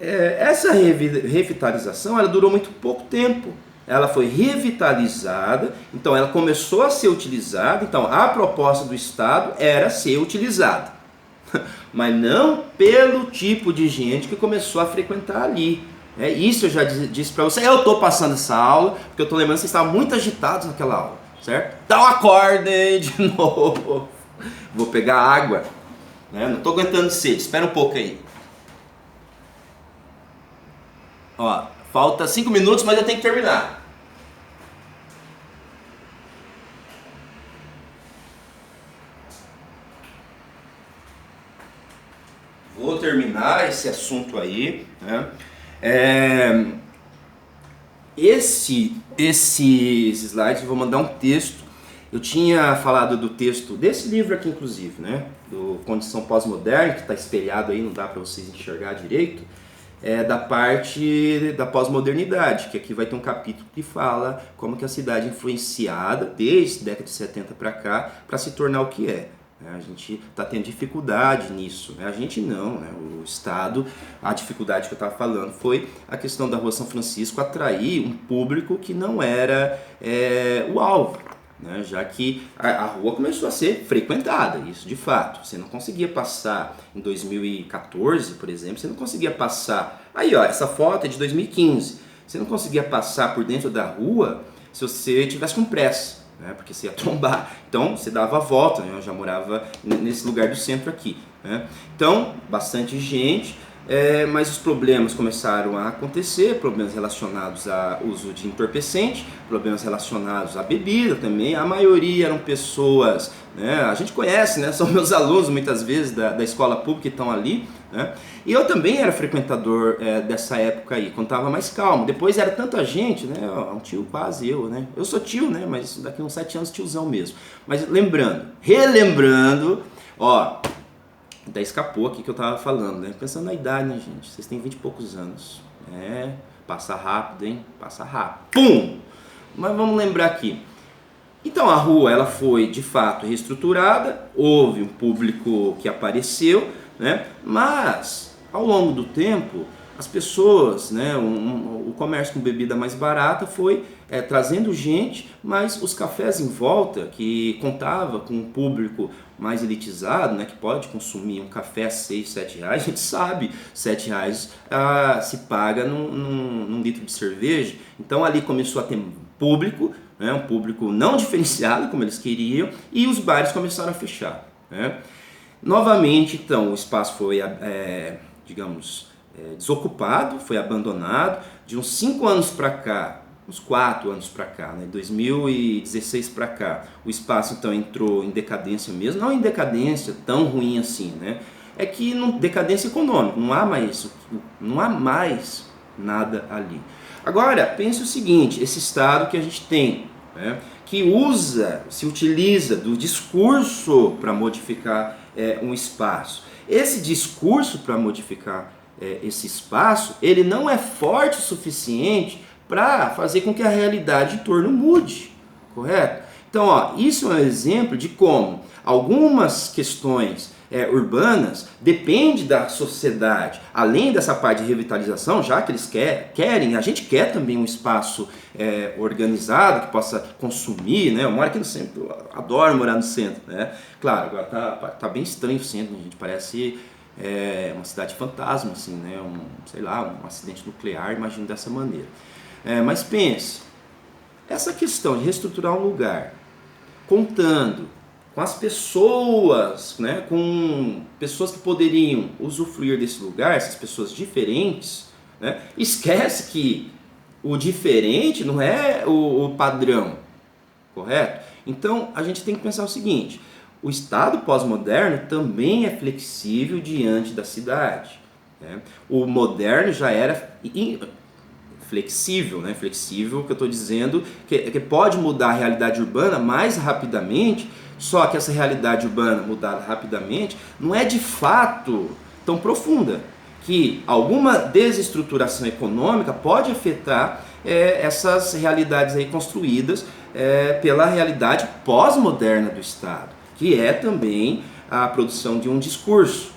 Essa revitalização ela durou muito pouco tempo. Ela foi revitalizada, então ela começou a ser utilizada. Então a proposta do Estado era ser utilizada, mas não pelo tipo de gente que começou a frequentar ali. Isso eu já disse para você. Eu estou passando essa aula porque eu estou lembrando que vocês estavam muito agitados naquela aula, certo? Então acordem de novo. Vou pegar água, né? Não estou aguentando sede, espera um pouco aí. Ó, falta 5 minutos, mas eu tenho que terminar. Vou terminar esse assunto aí, né? Esses slides eu vou mandar um texto. Eu tinha falado do texto desse livro aqui, inclusive, né? Do Condição Pós-Moderna, que está espelhado aí, não dá para vocês enxergar direito. Da parte da pós-modernidade, que aqui vai ter um capítulo que fala como que a cidade é influenciada desde a década de 70 para cá para se tornar o que é. A gente está tendo dificuldade nisso, né? A gente não, né? O Estado, a dificuldade que eu estava falando foi a questão da Rua São Francisco atrair um público que não era o alvo, né? Já que a rua começou a ser frequentada, isso de fato. Você não conseguia passar em 2014, por exemplo, você não conseguia passar. Aí, ó, essa foto é de 2015. Você não conseguia passar por dentro da rua se você tivesse com pressa, né? Porque você ia trombar. Então você dava a volta, né? Eu já morava nesse lugar do centro aqui, né? Então, bastante gente. Mas os problemas começaram a acontecer, problemas relacionados ao uso de entorpecente, problemas relacionados à bebida também. A maioria eram pessoas, né, a gente conhece, né, são meus alunos muitas vezes da escola pública que estão ali, né, e eu também era frequentador dessa época aí, quando estava mais calmo. Depois era tanta gente, né, um tio quase eu, né, eu sou tio, né, mas daqui a uns 7 anos tiozão mesmo. Mas relembrando, ó... Até escapou aqui que eu tava falando, né? Pensando na idade, né, gente? Vocês têm 20 e poucos anos. Passa rápido, hein? Passa rápido. Pum! Mas vamos lembrar aqui. Então a rua, ela foi de fato reestruturada, houve um público que apareceu, né? Mas ao longo do tempo, as pessoas, né? O comércio com bebida mais barata foi trazendo gente, mas os cafés em volta, que contava com um público mais elitizado, né, que pode consumir um café a 6, 7 reais, a gente sabe, 7 reais se paga num litro de cerveja. Então ali começou a ter público, né, um público não diferenciado como eles queriam, e os bares começaram a fechar, né. Novamente, então, o espaço foi, desocupado, foi abandonado. De uns 5 anos para cá, uns 4 anos para cá, né, 2016 para cá, o espaço então entrou em decadência mesmo, não em decadência tão ruim assim, né? É que decadência econômica, não há mais nada ali. Agora, pense o seguinte, esse Estado que a gente tem, né, que se utiliza do discurso para modificar um espaço. Esse discurso para modificar esse espaço, ele não é forte o suficiente para fazer com que a realidade em torno mude, correto? Então, ó, isso é um exemplo de como algumas questões urbanas dependem da sociedade. Além dessa parte de revitalização, já que eles querem, a gente quer também um espaço organizado que possa consumir, né? Eu moro aqui no centro, eu adoro morar no centro, né? Claro, agora tá bem estranho o centro, né, gente? Parece uma cidade fantasma, assim, né? Um acidente nuclear, imagino dessa maneira. Mas pense, essa questão de reestruturar um lugar, contando com as pessoas, né, com pessoas que poderiam usufruir desse lugar, essas pessoas diferentes, né, esquece que o diferente não é o padrão, correto? Então a gente tem que pensar o seguinte, o Estado pós-moderno também é flexível diante da cidade, né? O moderno já era flexível, né? Flexível, que eu estou dizendo que pode mudar a realidade urbana mais rapidamente, só que essa realidade urbana mudada rapidamente não é de fato tão profunda, que alguma desestruturação econômica pode afetar essas realidades aí construídas pela realidade pós-moderna do Estado, que é também a produção de um discurso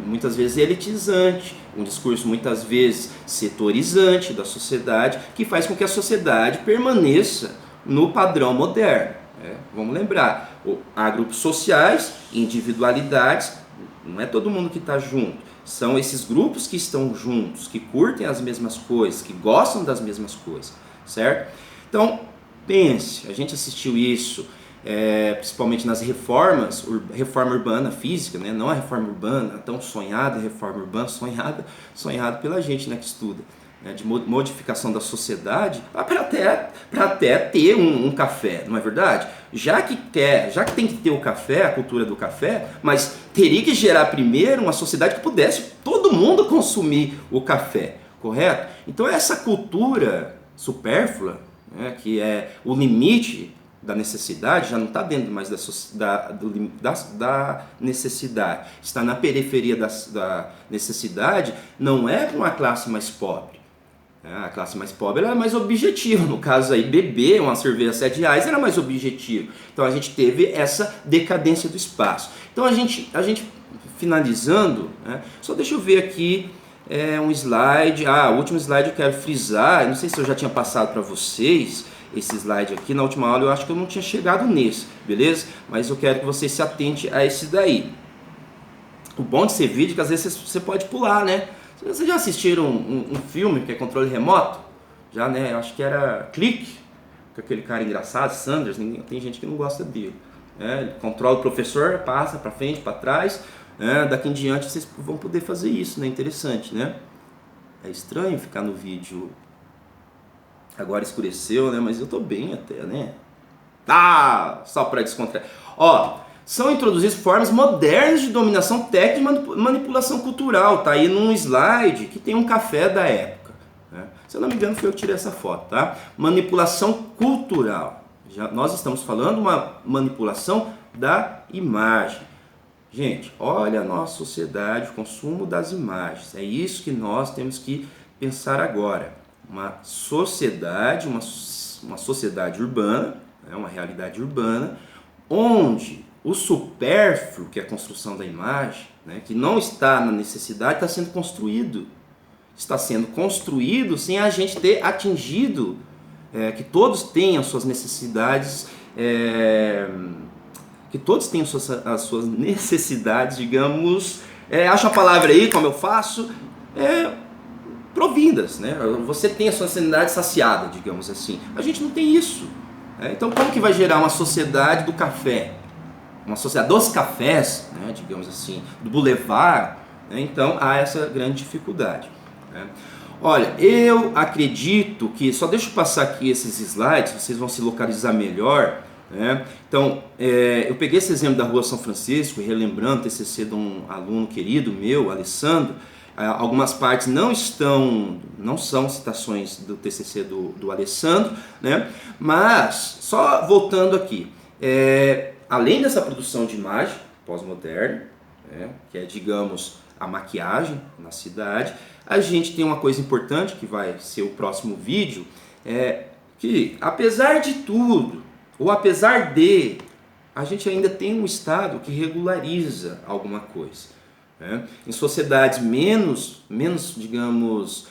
muitas vezes elitizante, um discurso muitas vezes setorizante da sociedade, que faz com que a sociedade permaneça no padrão moderno. Vamos lembrar, há grupos sociais, individualidades, Não é todo mundo que está junto. São esses grupos que estão juntos, que curtem as mesmas coisas, que gostam das mesmas coisas, certo? Então, pense, a gente assistiu isso, principalmente nas reformas, reforma urbana física, né? Não a reforma urbana, tão sonhada reforma urbana, sonhada pela gente, né, que estuda, né, de modificação da sociedade, para até ter um café, não é verdade? Já que tem que ter o café, a cultura do café, mas teria que gerar primeiro uma sociedade que pudesse todo mundo consumir o café, correto? Então essa cultura supérflua, né, que é o limite da necessidade, já não está dentro mais da necessidade, está na periferia da necessidade, não é para uma classe mais pobre. A classe mais pobre era mais objetiva, no caso aí beber uma cerveja a R$7 era mais objetivo. Então a gente teve essa decadência do espaço. Então a gente finalizando, né, só deixa eu ver aqui um slide. O último slide eu quero frisar, não sei se eu já tinha passado para vocês esse slide aqui, na última aula eu acho que eu não tinha chegado nesse, beleza? Mas eu quero que vocês se atentem a esse daí. O bom de ser vídeo é que às vezes você pode pular, né? Vocês já assistiram um filme que é controle remoto? Já, né? Eu acho que era Clique, com aquele cara engraçado, Sanders, tem gente que não gosta dele. Ele controla o professor, passa para frente, para trás, daqui em diante vocês vão poder fazer isso, né? Interessante, né? É estranho ficar no vídeo. Agora escureceu, né? Mas eu tô bem até, né? Só para descontrair. São introduzidas formas modernas de dominação técnica e manipulação cultural. Tá aí num slide que tem um café da época, né? Se eu não me engano foi eu que tirei essa foto, tá? Manipulação cultural. Nós estamos falando uma manipulação da imagem. Gente, olha a nossa sociedade, o consumo das imagens. É isso que nós temos que pensar agora. Uma sociedade urbana, né? Uma realidade urbana, onde o supérfluo, que é a construção da imagem, né, que não está na necessidade, está sendo construído. Está sendo construído sem a gente ter atingido que todos tenham suas necessidades, as suas necessidades, digamos, acha a palavra aí, como eu faço, provindas, né? Você tem a sua necessidade saciada, digamos assim. A gente não tem isso. Então como que vai gerar uma sociedade do café? Uma sociedade dos cafés, né, digamos assim, do boulevard, né? Então há essa grande dificuldade, né? Olha, eu acredito que, só deixa eu passar aqui esses slides, vocês vão se localizar melhor, né? Então, eu peguei esse exemplo da Rua São Francisco, relembrando o TCC de um aluno querido meu, Alessandro. Algumas partes não são citações do TCC do Alessandro, né? Mas, só voltando aqui, além dessa produção de imagem pós-moderna, né, que é, digamos, a maquiagem na cidade, a gente tem uma coisa importante, que vai ser o próximo vídeo, que apesar de tudo, ou apesar de, a gente ainda tem um Estado que regulariza alguma coisa, né? Em sociedades menos, digamos,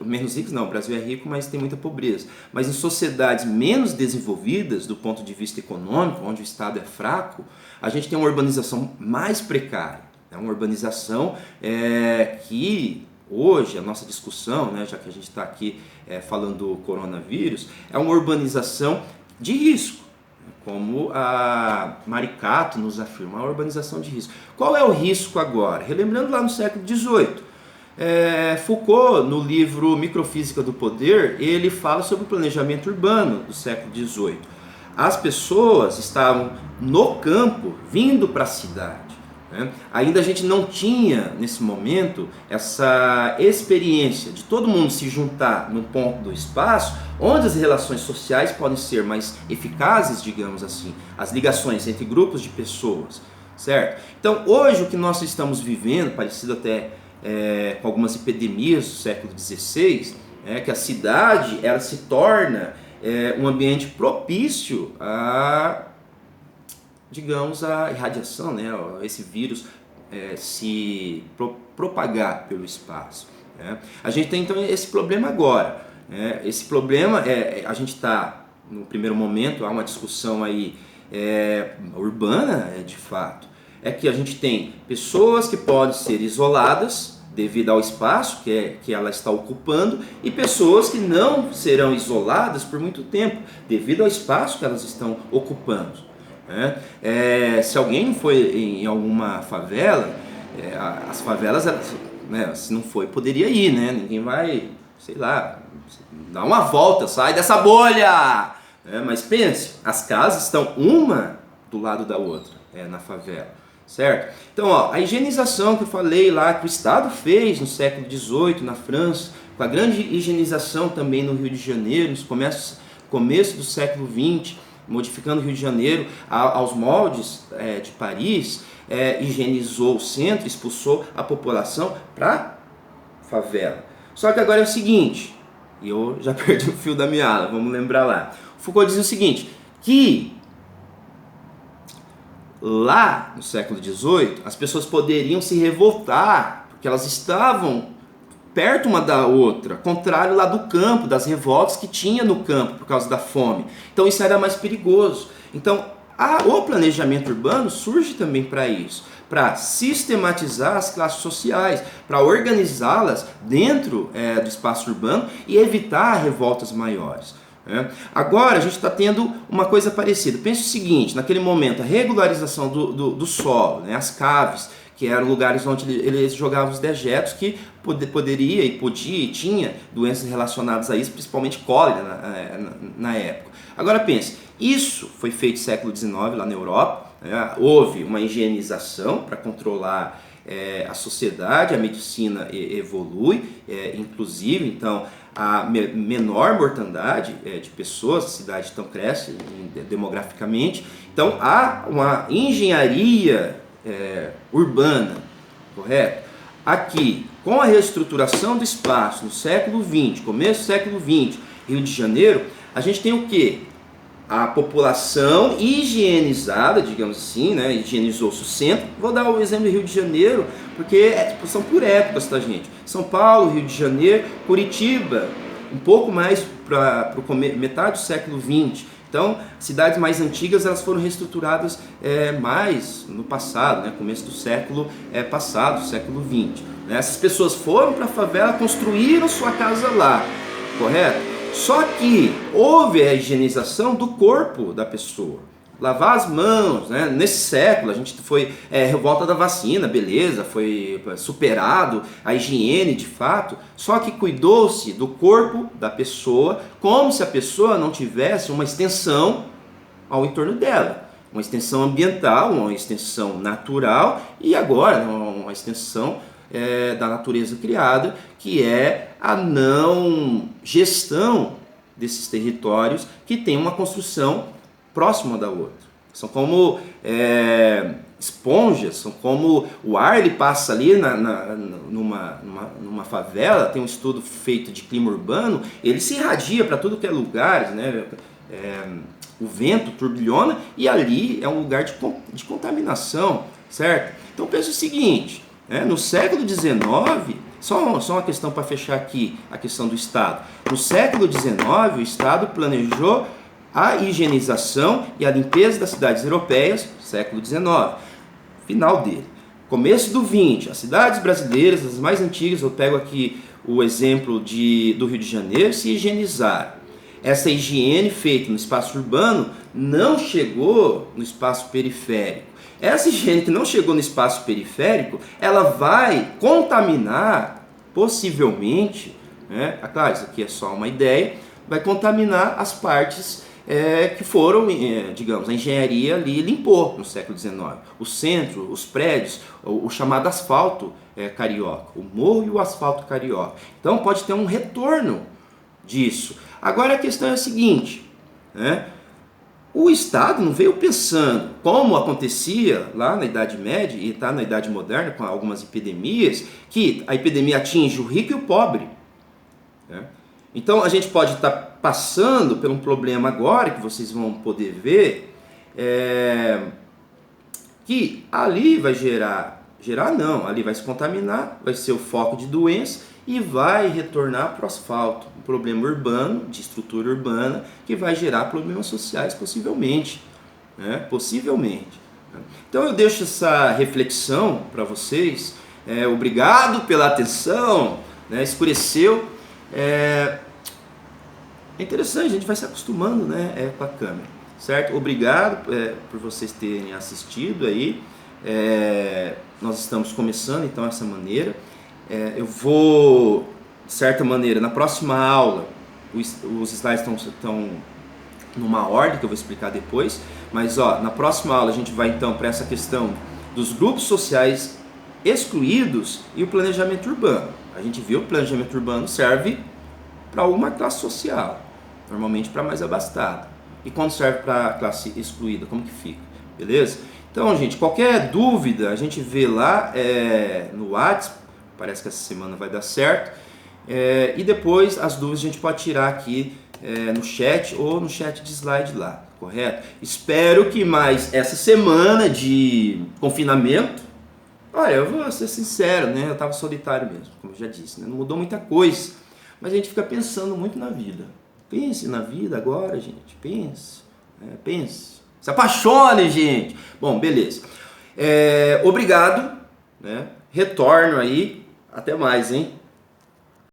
menos ricos, não, o Brasil é rico, mas tem muita pobreza. Mas em sociedades menos desenvolvidas do ponto de vista econômico, onde o Estado é fraco, a gente tem uma urbanização mais precária. É uma urbanização que hoje, a nossa discussão, né, já que a gente está aqui falando do coronavírus, é uma urbanização de risco. Como a Maricato nos afirma, uma urbanização de risco. Qual é o risco agora? Relembrando lá no século XVIII, Foucault, no livro Microfísica do Poder, ele fala sobre o planejamento urbano do século XVIII. As pessoas estavam no campo, vindo para a cidade, né? Ainda a gente não tinha, nesse momento, essa experiência de todo mundo se juntar num ponto do espaço, onde as relações sociais podem ser mais eficazes, digamos assim, as ligações entre grupos de pessoas, certo? Então, hoje o que nós estamos vivendo, parecido até com algumas epidemias do século XVI, que a cidade ela se torna um ambiente propício a, digamos, a irradiação, né? Esse vírus se propagar pelo espaço, né? A gente tem então esse problema agora, né? Esse problema a gente está, no primeiro momento, há uma discussão aí urbana, de fato. é que a gente tem pessoas que podem ser isoladas devido ao espaço que ela está ocupando e pessoas que não serão isoladas por muito tempo devido ao espaço que elas estão ocupando. Né? Se alguém foi em alguma favela, as favelas, né, se não foi, poderia ir, né? Ninguém vai, sei lá, dar uma volta, sai dessa bolha! Mas pense, as casas estão uma do lado da outra, na favela. Certo? Então, ó, a higienização que eu falei lá, que o Estado fez no século XVIII na França, com a grande higienização também no Rio de Janeiro, no começo do século XX, modificando o Rio de Janeiro aos moldes de Paris, higienizou o centro, expulsou a população para favela. Só que agora é o seguinte, e eu já perdi o fio da meada, vamos lembrar lá. Foucault dizia o seguinte, que lá no século XVIII, as pessoas poderiam se revoltar, porque elas estavam perto uma da outra, contrário lá do campo, das revoltas que tinha no campo por causa da fome. Então isso era mais perigoso. Então o planejamento urbano surge também para isso, para sistematizar as classes sociais, para organizá-las dentro do espaço urbano e evitar revoltas maiores. Agora a gente está tendo uma coisa parecida. Pense o seguinte, naquele momento, a regularização do solo, as caves, que eram lugares onde eles jogavam os dejetos que poderia e podia e tinha doenças relacionadas a isso, principalmente cólera na época. Agora pense, isso foi feito no século XIX lá na Europa, houve uma higienização para controlar a sociedade, a medicina evolui, inclusive, então, a menor mortandade de pessoas, a cidade então cresce demograficamente, então há uma engenharia urbana, correto? Aqui, com a reestruturação do espaço no século XX, começo do século XX, Rio de Janeiro, a gente tem o quê? A população higienizada, digamos assim, higienizou-se o centro. Vou dar o exemplo do Rio de Janeiro, porque são por épocas, tá, gente? São Paulo, Rio de Janeiro, Curitiba, um pouco mais para metade do século XX. Então, cidades mais antigas elas foram reestruturadas mais no passado, começo do século passado, século XX. Essas pessoas foram para a favela, construíram sua casa lá, correto? Só que houve a higienização do corpo da pessoa, lavar as mãos, Nesse século a gente foi revolta da vacina, beleza, foi superado a higiene de fato, só que cuidou-se do corpo da pessoa como se a pessoa não tivesse uma extensão ao entorno dela, uma extensão ambiental, uma extensão natural e agora uma extensão da natureza criada, que é a não gestão desses territórios que tem uma construção próxima da outra. São como esponjas, são como o ar ele passa ali numa favela, tem um estudo feito de clima urbano, ele se irradia para tudo que é lugar, o vento turbilhona e ali é um lugar de contaminação, certo? Então pensa o seguinte, no século XIX, só uma questão para fechar aqui, a questão do Estado. No século XIX, o Estado planejou a higienização e a limpeza das cidades europeias, século XIX, final dele. Começo do XX, as cidades brasileiras, as mais antigas, eu pego aqui o exemplo do Rio de Janeiro, se higienizaram. Essa higiene feita no espaço urbano não chegou no espaço periférico. Essa higiene que não chegou no espaço periférico, ela vai contaminar, possivelmente, claro, isso aqui é só uma ideia, vai contaminar as partes que foram, digamos, a engenharia ali limpou no século XIX. O centro, os prédios, o chamado asfalto carioca, o morro e o asfalto carioca. Então pode ter um retorno disso. Agora a questão é a seguinte, o Estado não veio pensando, como acontecia lá na Idade Média e está na Idade Moderna com algumas epidemias, que a epidemia atinge o rico e o pobre. Então a gente pode estar passando por um problema agora, que vocês vão poder ver, que ali vai ali vai se contaminar, vai ser o foco de doença e vai retornar para o asfalto, um problema urbano, de estrutura urbana, que vai gerar problemas sociais possivelmente, possivelmente. Então eu deixo essa reflexão para vocês. Obrigado pela atenção, né? Escureceu. É interessante, a gente vai se acostumando, né, com a câmera, certo? Obrigado por vocês terem assistido aí. Nós estamos começando então essa maneira. Eu vou, de certa maneira, na próxima aula, os slides estão numa ordem que eu vou explicar depois, mas na próxima aula a gente vai então para essa questão dos grupos sociais excluídos e o planejamento urbano. A gente viu que o planejamento urbano serve para alguma classe social, normalmente para mais abastada. E quando serve para a classe excluída, como que fica? Beleza? Então, gente, qualquer dúvida a gente vê lá no WhatsApp, parece que essa semana vai dar certo, e depois as dúvidas a gente pode tirar aqui no chat ou no chat de slide lá, correto? Espero que mais essa semana de confinamento, olha, eu vou ser sincero, né? Eu estava solitário mesmo, como eu já disse, né? Não mudou muita coisa, mas a gente fica pensando muito na vida. Pense na vida agora, gente, pense, pense. Se apaixone, gente. Bom, beleza. Obrigado, né? Retorno aí, até mais, hein?